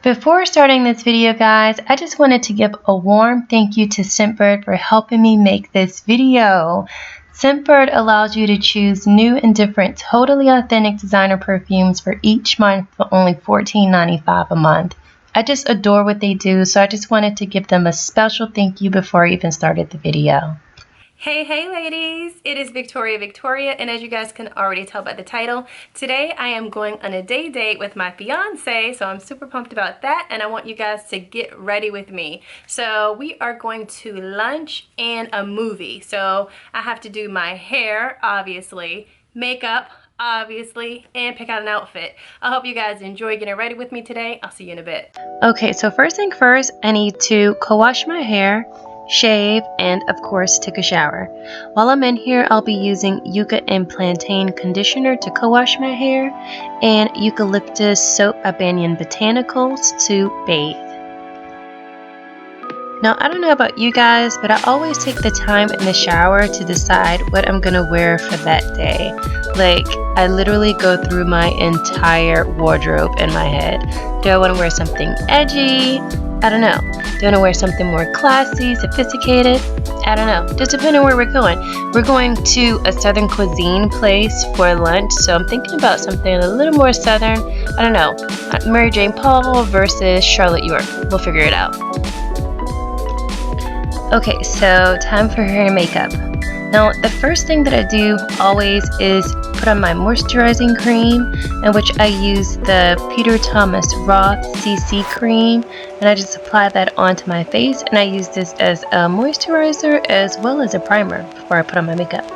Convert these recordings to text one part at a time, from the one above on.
Before starting this video, guys, I just wanted to give a warm thank you to Scentbird for helping me make this video. Scentbird allows you to choose new and different, totally authentic designer perfumes for each month for only $14.95 a month. I just adore what they do, so I just wanted to give them a special thank you before I even started the video. Hey ladies, it is Victoria, and as you guys can already tell by the title, today I am going on a day date with my fiance, so I'm super pumped about that, and I want you guys to get ready with me. So we are going to lunch and a movie. So I have to do my hair, obviously, makeup, obviously, and pick out an outfit. I hope you guys enjoy getting ready with me today. I'll see you in a bit. Okay, so first thing first, I need to co-wash my hair, shave, and of course take a shower. While I'm in here, I'll be using yuca and plantain conditioner to co-wash my hair, and eucalyptus soap by Banyan Botanicals to bathe. Now, I don't know about you guys, but I always take the time in the shower to decide what I'm gonna wear for that day. Like, I literally go through my entire wardrobe in my head. Do I want to wear something edgy? I don't know. Do I want to wear something more classy, sophisticated? I don't know. Just depending on where we're going. We're going to a southern cuisine place for lunch, so I'm thinking about something a little more southern. I don't know. Mary Jane Paul versus Charlotte York. We'll figure it out. Okay, so time for hair and makeup. Now, the first thing that I do always is put on my moisturizing cream, in which I use the Peter Thomas Roth CC cream, and I just apply that onto my face, and I use this as a moisturizer as well as a primer before I put on my makeup.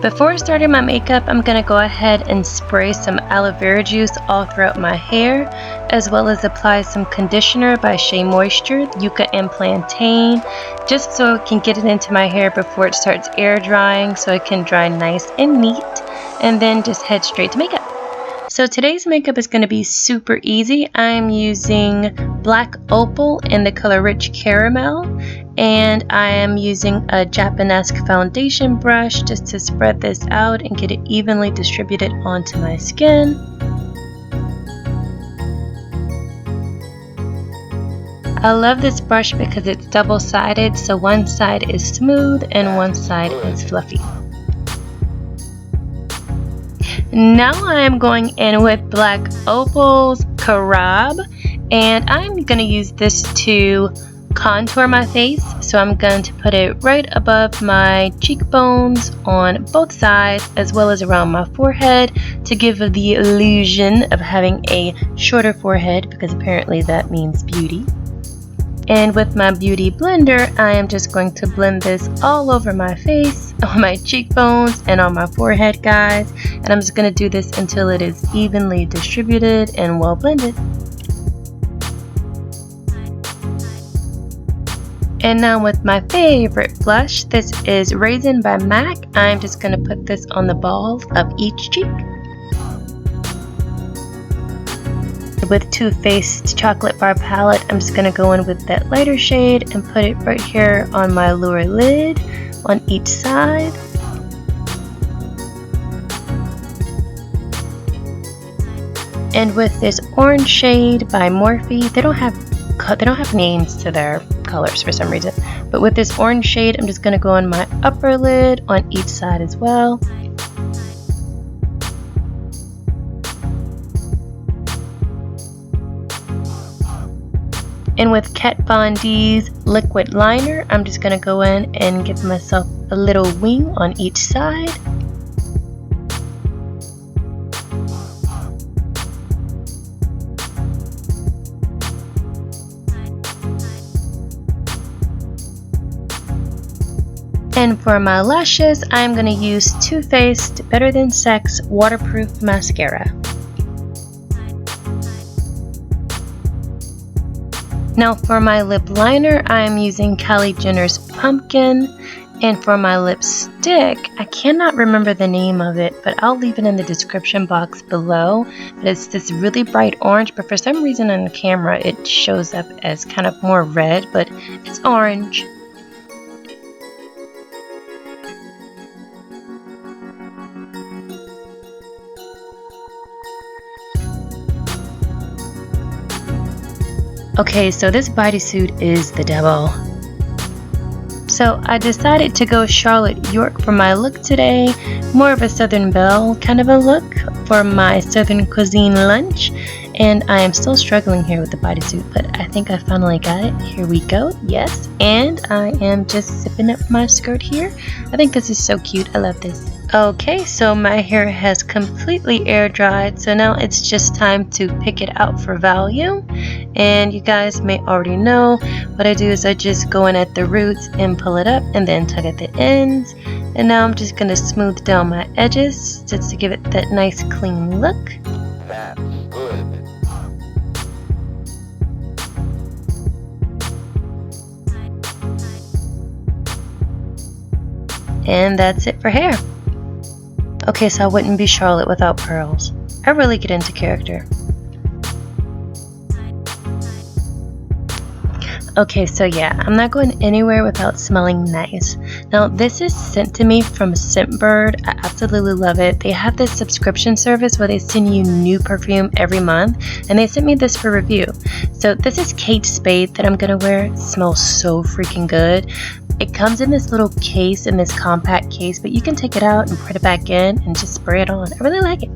Before starting my makeup, I'm going to go ahead and spray some aloe vera juice all throughout my hair, as well as apply some conditioner by Shea Moisture, yuca and plantain, just so I can get it into my hair before it starts air drying, so it can dry nice and neat, and then just head straight to makeup. So today's makeup is going to be super easy. I'm using Black Opal in the color Rich Caramel, and I am using a Japonesque foundation brush just to spread this out and get it evenly distributed onto my skin. I love this brush because it's double-sided, so one side is smooth and one side is fluffy. Now I'm going in with Black Opal's Karab, and I'm going to use this to contour my face. So I'm going to put it right above my cheekbones on both sides, as well as around my forehead, to give the illusion of having a shorter forehead, because apparently that means beauty. And with my beauty blender, I am just going to blend this all over my face, on my cheekbones, and on my forehead, guys. And I'm just going to do this until it is evenly distributed and well blended. And now with my favorite blush, this is Raisin by MAC. I'm just going to put this on the balls of each cheek. With Too Faced Chocolate Bar Palette, I'm just going to go in with that lighter shade and put it right here on my lower lid on each side. And with this orange shade by Morphe, they don't have names to their colors for some reason, but with this orange shade, I'm just going to go on my upper lid on each side as well. And with Kat Von D's liquid liner, I'm just going to go in and give myself a little wing on each side. And for my lashes, I'm going to use Too Faced Better Than Sex Waterproof Mascara. Now for my lip liner, I am using Kylie Jenner's Pumpkin, And for my lipstick, I cannot remember the name of it, but I'll leave it in the description box below. But it's this really bright orange, but for some reason on the camera it shows up as kind of more red, but it's orange. Okay, so this bodysuit is the devil. So I decided to go Charlotte York for my look today. More of a Southern Belle kind of a look for my Southern cuisine lunch. And I am still struggling here with the bodysuit, but I think I finally got it. Here we go. Yes. And I am just zipping up my skirt here. I think this is so cute. I love this. Okay, so my hair has completely air dried, so now it's just time to pick it out for value. And you guys may already know what I do is I just go in at the roots and pull it up and then tug at the ends. And now I'm just going to smooth down my edges just to give it that nice clean look. That's good. And that's it for hair. Okay, so I wouldn't be Charlotte without pearls. I really get into character. Okay, so yeah, I'm not going anywhere without smelling nice. Now, this is sent to me from Scentbird. I absolutely love it. They have this subscription service where they send you new perfume every month, and they sent me this for review. So this is Kate Spade that I'm gonna wear. It smells so freaking good. It comes in this little case, in this compact case, but you can take it out and put it back in and just spray it on. I really like it.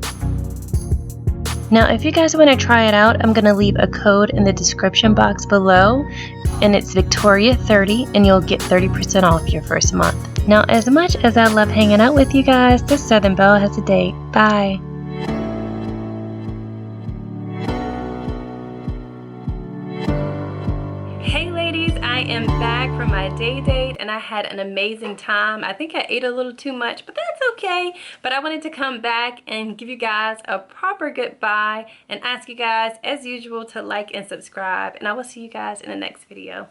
Now, if you guys want to try it out, I'm going to leave a code in the description box below, and it's Victoria30, and you'll get 30% off your first month. Now, as much as I love hanging out with you guys, this Southern Belle has a date. Bye. Hey ladies, I am back from my day date and I had an amazing time. I think I ate a little too much, but that's okay. But I wanted to come back and give you guys a proper goodbye and ask you guys, as usual, to like and subscribe. And I will see you guys in the next video.